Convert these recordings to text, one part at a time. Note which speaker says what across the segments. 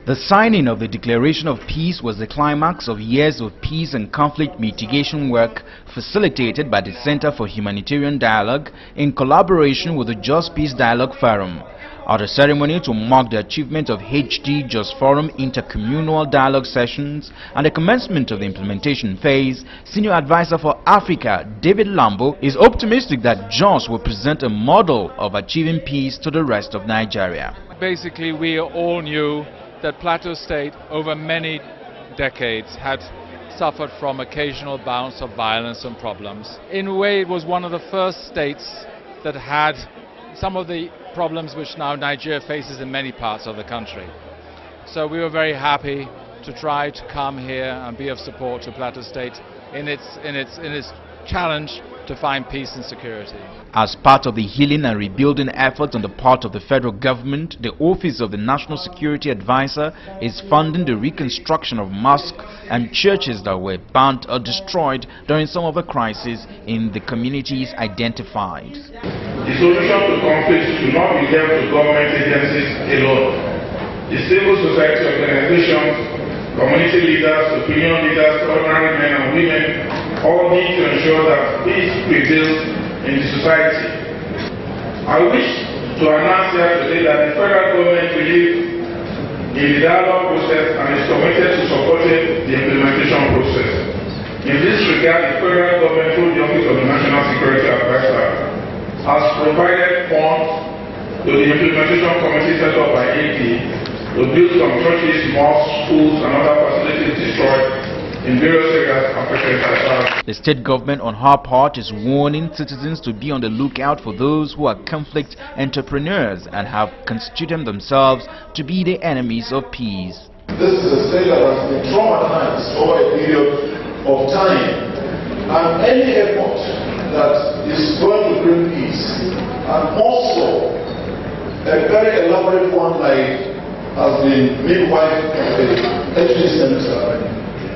Speaker 1: The signing of the Declaration of Peace was the climax of years of peace and conflict mitigation work facilitated by the Center for Humanitarian Dialogue in collaboration with the Just Peace Dialogue Forum. At a ceremony to mark the achievement of HD Just Forum intercommunal dialogue sessions and the commencement of the implementation phase, Senior Advisor for Africa David Lambo is optimistic that JOS will present a model of achieving peace to the rest of Nigeria.
Speaker 2: Basically, we all knew that Plateau State over many decades had suffered from occasional bouts of violence and problems. In a way, it was one of the first states that had some of the problems which now Nigeria faces in many parts of the country. So we were very happy to try to come here and be of support to Plateau State in its challenge to find peace and security.
Speaker 1: As part of the healing and rebuilding efforts on the part of the federal government, the Office of the National Security Advisor is funding the reconstruction of mosques and churches that were burnt or destroyed during some of the crises in the communities identified.
Speaker 3: The solution to conflicts should not be left to government agencies alone. The civil society organizations, community leaders, opinion leaders, ordinary men and women all need to ensure that peace prevails in the society. I wish to announce here today that the federal government believes in the dialogue process and is committed to supporting the implementation process. In this regard, the federal government through the Office of the National Security Advisor has provided funds to the implementation committee set up by AD to build some churches, mosques, schools and other facilities destroyed in various areas affected by fire.
Speaker 1: The state government on her part is warning citizens to be on the lookout for those who are conflict entrepreneurs and have constituted themselves to be the enemies of peace.
Speaker 4: This is a state that has been traumatized over a period of time, and any effort that is going to bring peace, and also a very elaborate one like has been midwife of the HD Center,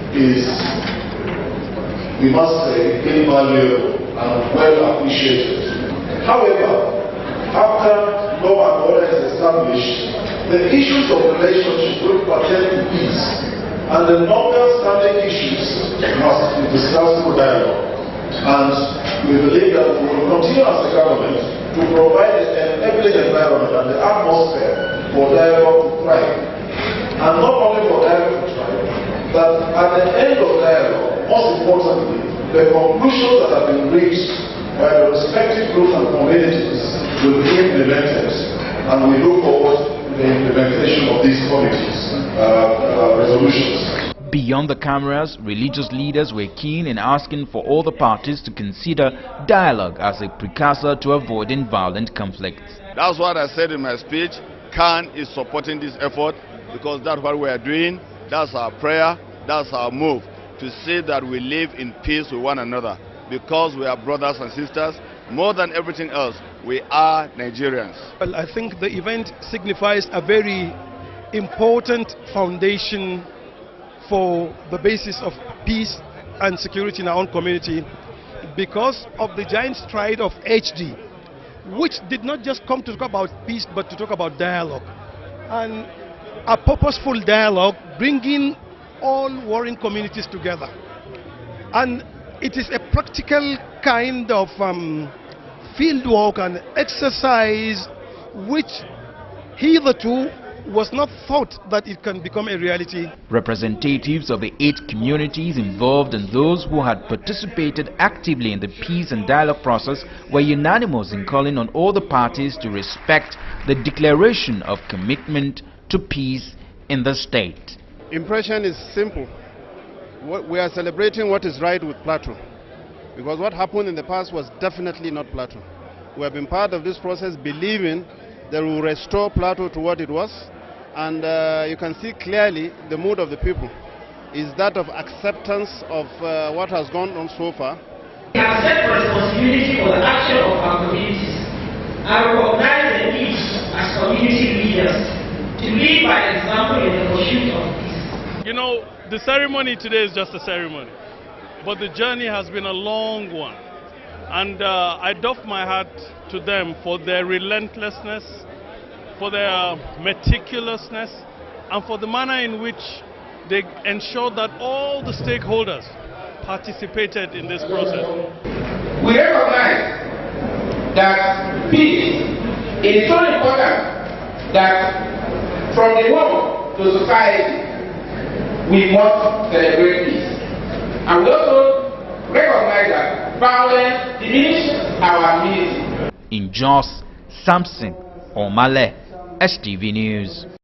Speaker 4: is, we must say, invaluable and well appreciated. However, after law and order is established, the issues of relationship will pertain to peace, and the non-standing issues must be discussed through dialogue. And we believe that we will continue as a government to provide an enabling environment and the atmosphere for dialogue to thrive. And not only for dialogue to thrive, but at the end of dialogue, most importantly, the conclusions that have been reached by the respective groups and communities will be implemented, and we look forward to the implementation of these committees' resolutions.
Speaker 1: Beyond the cameras, religious leaders were keen in asking for all the parties to consider dialogue as a precursor to avoiding violent conflicts.
Speaker 5: That's what I said in my speech. CAN is supporting this effort because that's what we are doing. That's our prayer, that's our move, to see that we live in peace with one another, because we are brothers and sisters. More than everything else, we are Nigerians.
Speaker 6: Well, I think the event signifies a very important foundation for the basis of peace and security in our own community, because of the giant stride of HD, which did not just come to talk about peace but to talk about dialogue, and a purposeful dialogue bringing all warring communities together. And it is a practical kind of field work and exercise which hitherto was not thought that it can become a reality.
Speaker 1: Representatives of the 8 communities involved and those who had participated actively in the peace and dialogue process were unanimous in calling on all the parties to respect the declaration of commitment to peace in the state.
Speaker 7: Impression is simple. We are celebrating what is right with Plateau, because what happened in the past was definitely not Plateau. We have been part of this process believing that we will restore Plateau to what it was, and you can see clearly the mood of the people is that of acceptance of what has gone on so far.
Speaker 8: We accept responsibility for the action of our communities and recognize the need as community leaders to lead by example in the pursuit of peace.
Speaker 9: You know, the ceremony today is just a ceremony, but the journey has been a long one. And I doff my hat to them for their relentlessness, for their meticulousness, and for the manner in which they ensured that all the stakeholders participated in this process.
Speaker 10: We recognize that peace is so important that from the home to society, we must celebrate peace. And we also recognize that violence diminishes our community.
Speaker 1: In Jos, Samson Omale, STV News.